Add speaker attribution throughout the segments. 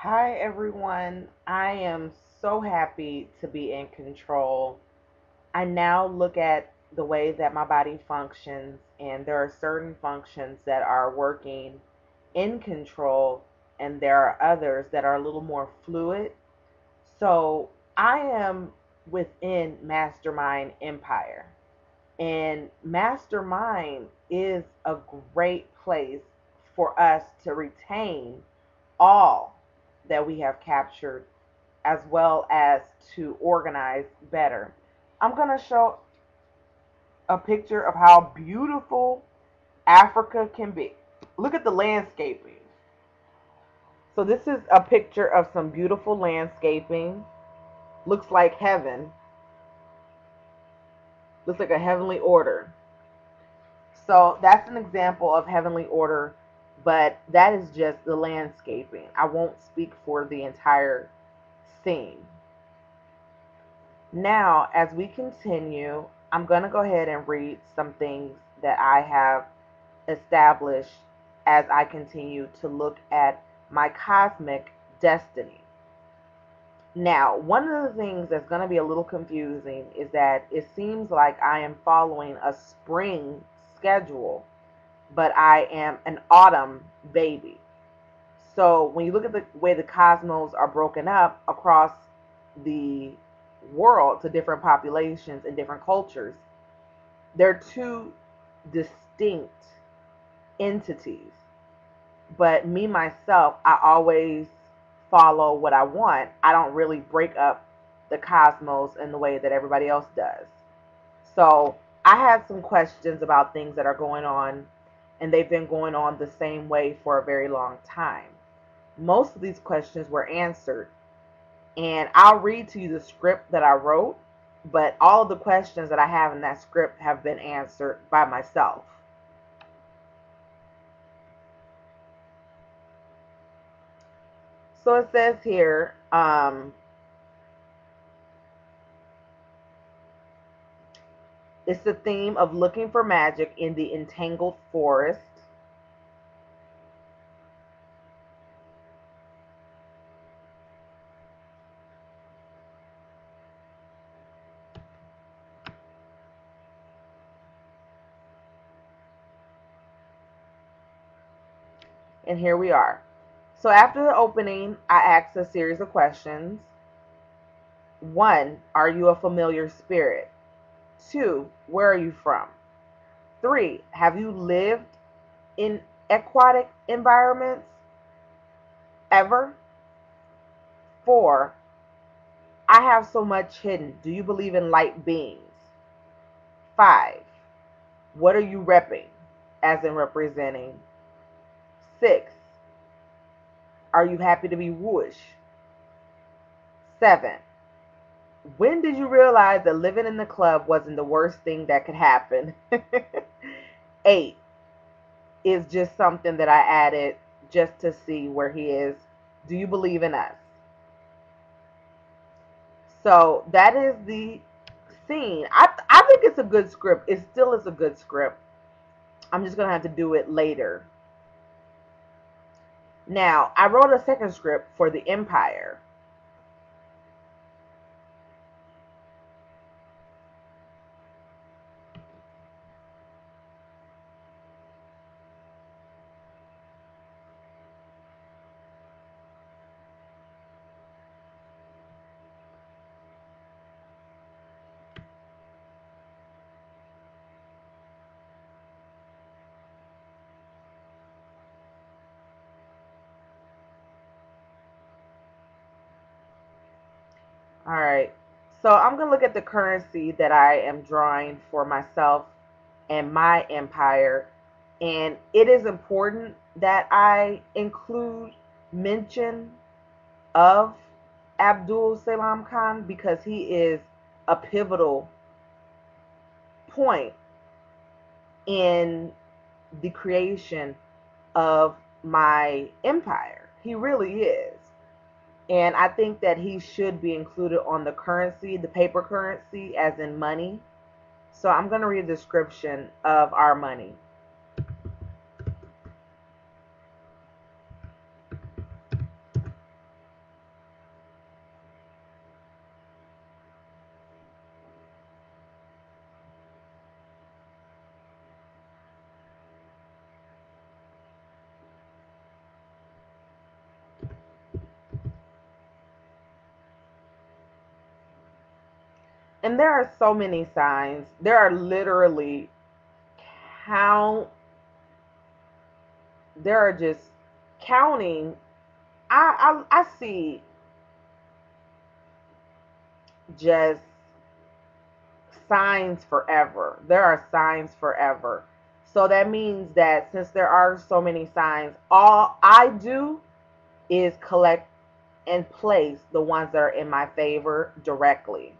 Speaker 1: Hi everyone. I am so happy to be in control. I now look at the way that my body functions, and there are certain functions that are working in control, and there are others that are a little more fluid. So I am within Mastermind Empire, and Mastermind is a great place for us to retain all that we have captured as well as to organize better. I'm going to show a picture of how beautiful Africa can be. Look at the landscaping. So, this is a picture of some beautiful landscaping. Looks like heaven. Looks like a heavenly order. So, that's an example of heavenly order, but that is just the landscaping. I won't speak for the entire scene. Now, as we continue, I'm going to go ahead and read some things that I have established as I continue to look at my cosmic destiny. Now, one of the things that's going to be a little confusing is that it seems like I am following a spring schedule, but I am an autumn baby. So when you look at the way the cosmos are broken up across the world to different populations and different cultures, they're two distinct entities. But me myself, I always follow what I want. I don't really break up the cosmos in the way that everybody else does. So I have some questions about things that are going on, and they've been going on the same way for a very long time. Most of these questions were answered, and I'll read to you the script that I wrote, but all of the questions that I have in that script have been answered by myself. So it says here, it's the theme of looking for magic in the entangled forest. And here we are. So after the opening, I asked a series of questions. One, are you a familiar spirit? Two, where are you from? Three, have you lived in aquatic environments ever? Four, I have so much hidden. Do you believe in light beings? Five, what are you repping, as in representing? Six, are you happy to be whoosh? Seven, when did you realize that living in the club wasn't the worst thing that could happen? Eight is just something that I added just to see where he is. Do you believe in us? So that is the scene. I think it's a good script. It still is a good script. I'm just going to have to do it later. Now, I wrote a second script for the Empire. All right. So I'm going to look at the currency that I am drawing for myself and my empire. And it is important that I include mention of Abdul Salam Khan because he is a pivotal point in the creation of my empire. He really is. And I think that he should be included on the currency, the paper currency, as in money. So I'm going to read a description of our money. And there are so many signs. There are literally count. There are just counting. I see just signs forever. There are signs forever. So that means that since there are so many signs, all I do is collect and place the ones that are in my favor directly.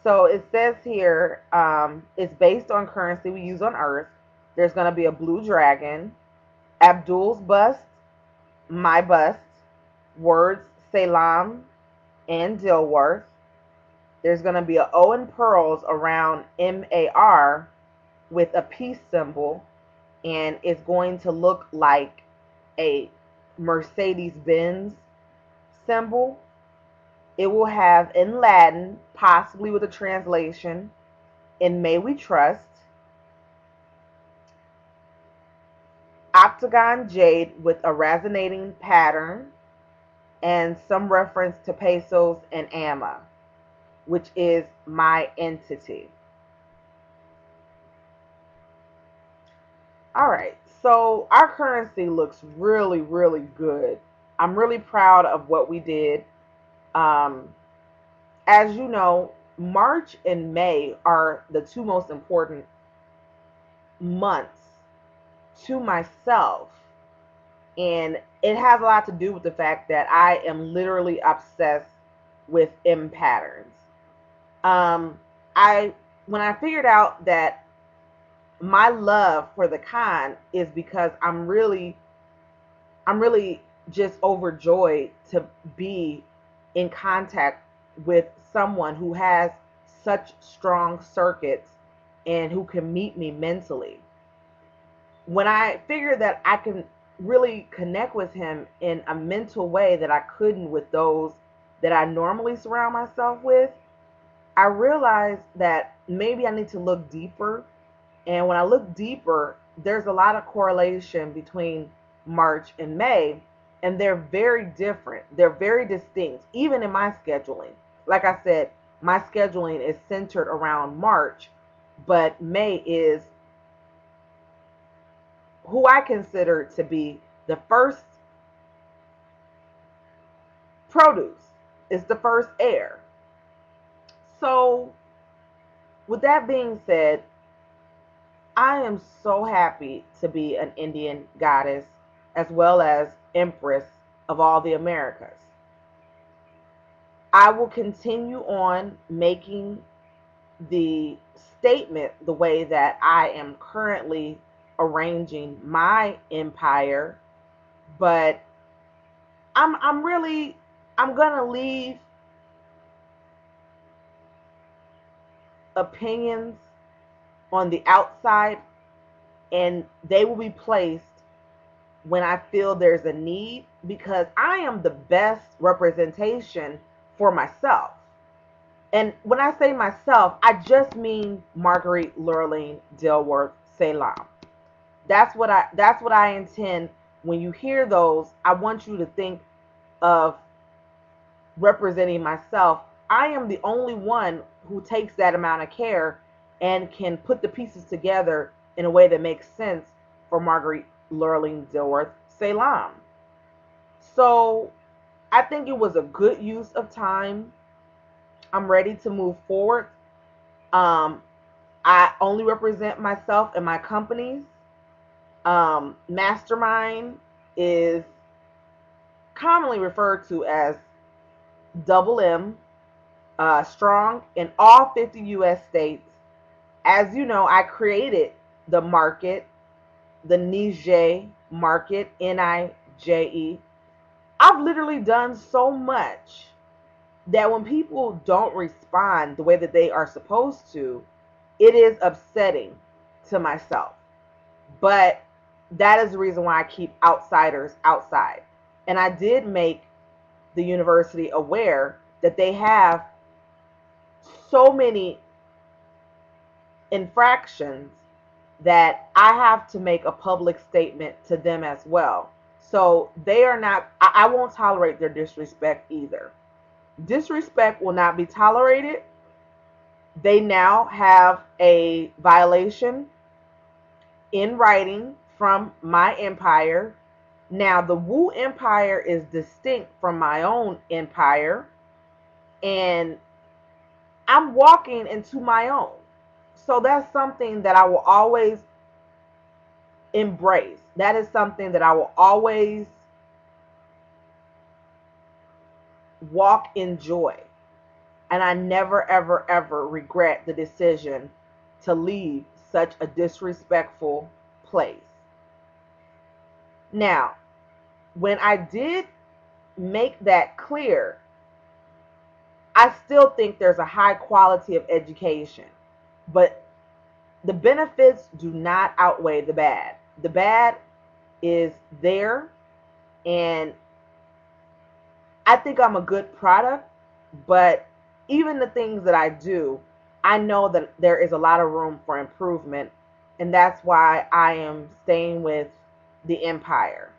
Speaker 1: So it says here, it's based on currency we use on Earth. There's going to be a blue dragon, Abdul's bust, my bust, words Salam and Dilworth. There's going to be a O and pearls around MAR with a peace symbol, and it's going to look like a Mercedes Benz symbol. It will have in Latin, possibly with a translation, in May We Trust, octagon jade with a resonating pattern, and some reference to pesos and AMA, which is my entity. All right, so our currency looks really, really good. I'm really proud of what we did. Um, as you know, March and May are the two most important months to myself. And it has a lot to do with the fact that I am literally obsessed with M patterns. Um, I when I figured out that my love for the con is because I'm really just overjoyed to be in contact with someone who has such strong circuits and who can meet me mentally. When I figured that I can really connect with him in a mental way that I couldn't with those that I normally surround myself with, I realized that maybe I need to look deeper. And when I look deeper, there's a lot of correlation between March and May, and they're very different. They're very distinct, even in my scheduling. Like I said, my scheduling is centered around March, but May is who I consider to be the first produce, is the first heir. So, with that being said, I am so happy to be an Indian goddess as well as empress of all the Americas. I will continue on making the statement the way that I am currently arranging my empire, but I'm gonna leave opinions on the outside, and they will be placed when I feel there's a need, because I am the best representation for myself. And when I say myself, I just mean Marguerite Lurleen Dilworth Ceylon. That's what I intend. When you hear those, I want you to think of representing myself. I am the only one who takes that amount of care and can put the pieces together in a way that makes sense for Marguerite Lurleen Dilworth Ceylon. So I think it was a good use of time. I'm ready to move forward. Um, I only represent myself and my companies. Mastermind is commonly referred to as Double M, strong in all 50 U.S. states. As you know, I created the market, the Nije market, Nije. I've literally done so much that when people don't respond the way that they are supposed to, it is upsetting to myself. But that is the reason why I keep outsiders outside. And I did make the university aware that they have so many infractions that I have to make a public statement to them as well. So they are not, I won't tolerate their disrespect either. Disrespect will not be tolerated. They now have a violation in writing from my empire. Now, the Wu Empire is distinct from my own empire, and I'm walking into my own. So that's something that I will always embrace. That is something that I will always walk in joy. And I never, ever, ever regret the decision to leave such a disrespectful place. Now, when I did make that clear, I still think there's a high quality of education, but the benefits do not outweigh the bad. The bad is there, and I think I'm a good product, but even the things that I do, I know that there is a lot of room for improvement, and that's why I am staying with the empire.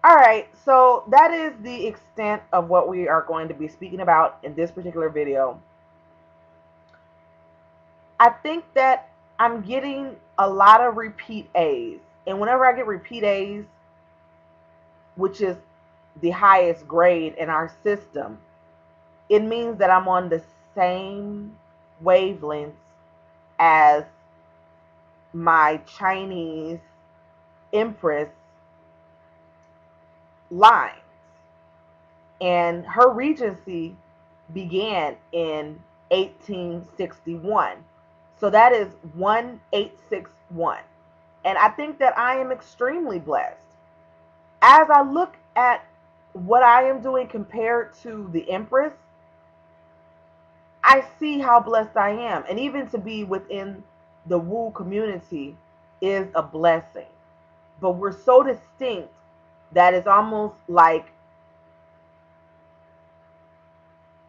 Speaker 1: All right, so that is the extent of what we are going to be speaking about in this particular video. I think that I'm getting a lot of repeat A's, and whenever I get repeat A's, which is the highest grade in our system, it means that I'm on the same wavelengths as my Chinese empress lines. And her regency began in 1861. So that is 1861. And I think that I am extremely blessed. As I look at what I am doing compared to the empress, I see how blessed I am. And even to be within the Wu community is a blessing. But we're so distinct that it's almost like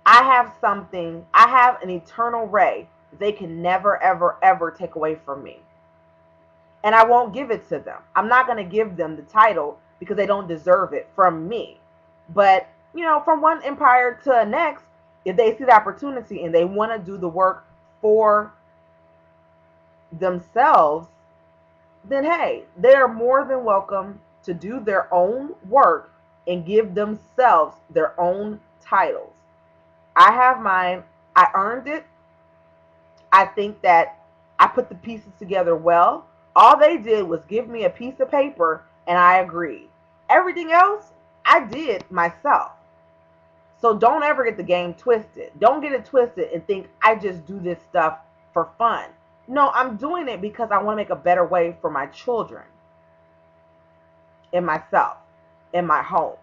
Speaker 1: I have something, I have an eternal ray they can never, ever, ever take away from me. And I won't give it to them. I'm not going to give them the title because they don't deserve it from me. But, you know, from one empire to the next, if they see the opportunity and they want to do the work for themselves, then hey, they're more than welcome to do their own work and give themselves their own titles. I have mine. I earned it. I think that I put the pieces together well. All they did was give me a piece of paper and I agreed. Everything else, I did myself. So don't ever get the game twisted. Don't get it twisted and think I just do this stuff for fun. No, I'm doing it because I want to make a better way for my children and myself in my home.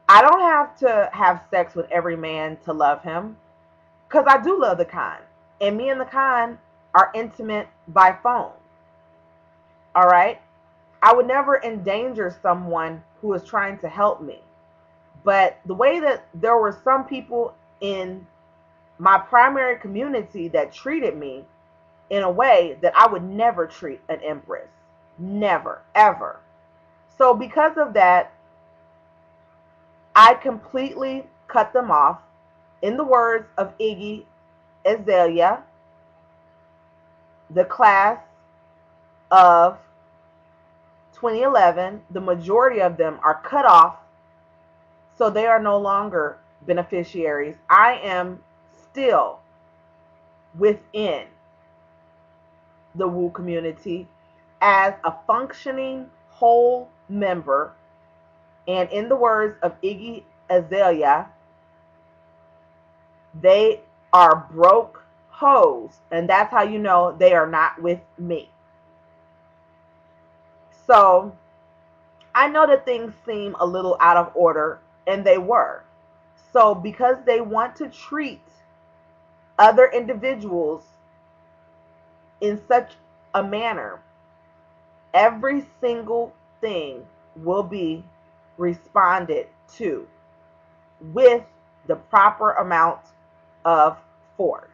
Speaker 1: I don't have to have sex with every man to love him because I do love the Khan. And me and the Khan are intimate by phone. All right? I would never endanger someone who is trying to help me. But the way that there were some people in my primary community that treated me in a way that I would never treat an empress. Never, ever. So because of that, I completely cut them off. In the words of Iggy Azalea, the class of 2011, the majority of them are cut off, so they are no longer beneficiaries. I am still within the Wu community as a functioning whole member. And in the words of Iggy Azalea, they are broke hoes. And that's how you know they are not with me. So I know that things seem a little out of order, and they were. So because they want to treat other individuals in such a manner, every single thing will be responded to with the proper amount of force.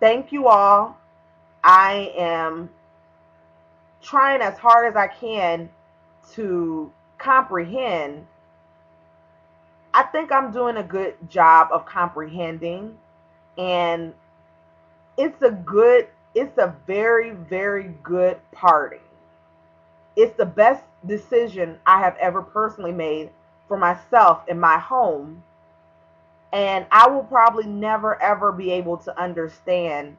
Speaker 1: Thank you all. I am trying as hard as I can to comprehend. I think I'm doing a good job of comprehending, and it's a very, very good party. It's the best decision I have ever personally made for myself in my home. And I will probably never ever be able to understand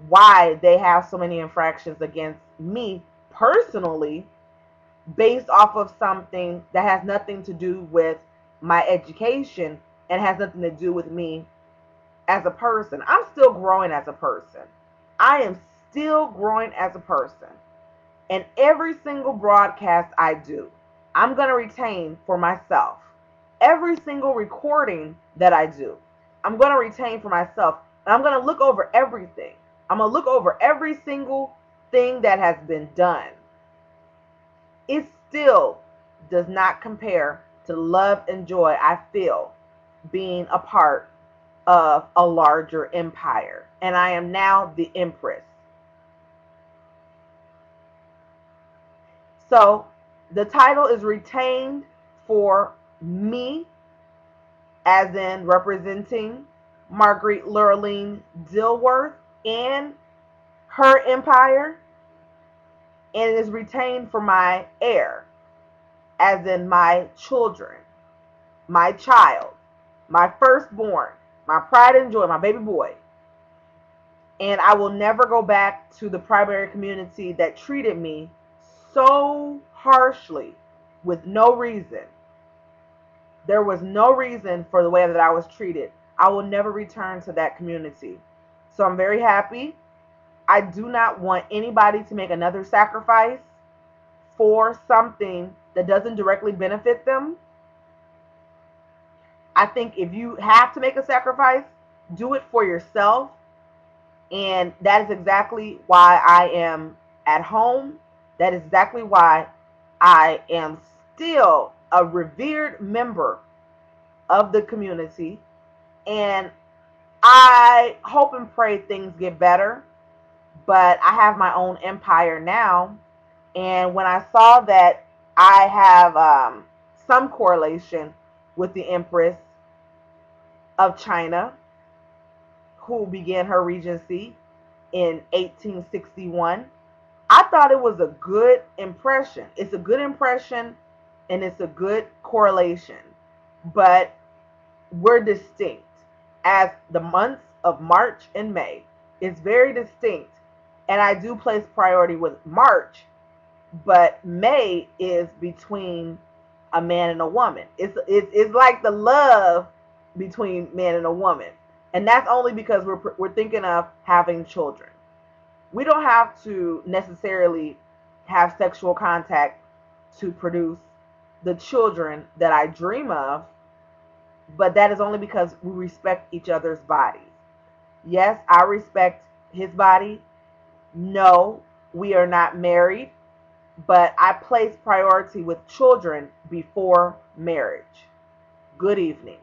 Speaker 1: why they have so many infractions against me personally, based off of something that has nothing to do with my education and has nothing to do with me as a person. I'm still growing as a person. I am still growing as a person. And every single broadcast I do, I'm going to retain for myself. Every single recording that I do, I'm going to retain for myself. And I'm going to look over everything. I'm going to look over every single thing that has been done. It still does not compare to the love and joy I feel being a part of a larger empire. And I am now the Empress. So the title is retained for me, as in representing Marguerite Lurleen Dilworth and her empire, and it is retained for my heir, as in my children, my child, my firstborn, my pride and joy, my baby boy. And I will never go back to the primary community that treated me so harshly with no reason. There was no reason for the way that I was treated. I will never return to that community. So I'm very happy. I do not want anybody to make another sacrifice for something that doesn't directly benefit them. I think if you have to make a sacrifice, do it for yourself. And that is exactly why I am at home. That is exactly why I am still a revered member of the community. And I hope and pray things get better. But I have my own empire now. And when I saw that I have some correlation with the Empress of China, who began her regency in 1861, I thought it was a good impression. It's a good impression and it's a good correlation. But we're distinct. As the months of March and May, it's very distinct. And I do place priority with March, but May is between a man and a woman. It's like the love between man and a woman. And that's only because we're thinking of having children. We don't have to necessarily have sexual contact to produce the children that I dream of, but that is only because we respect each other's bodies. Yes, I respect his body. No, we are not married, but I place priority with children before marriage. Good evening.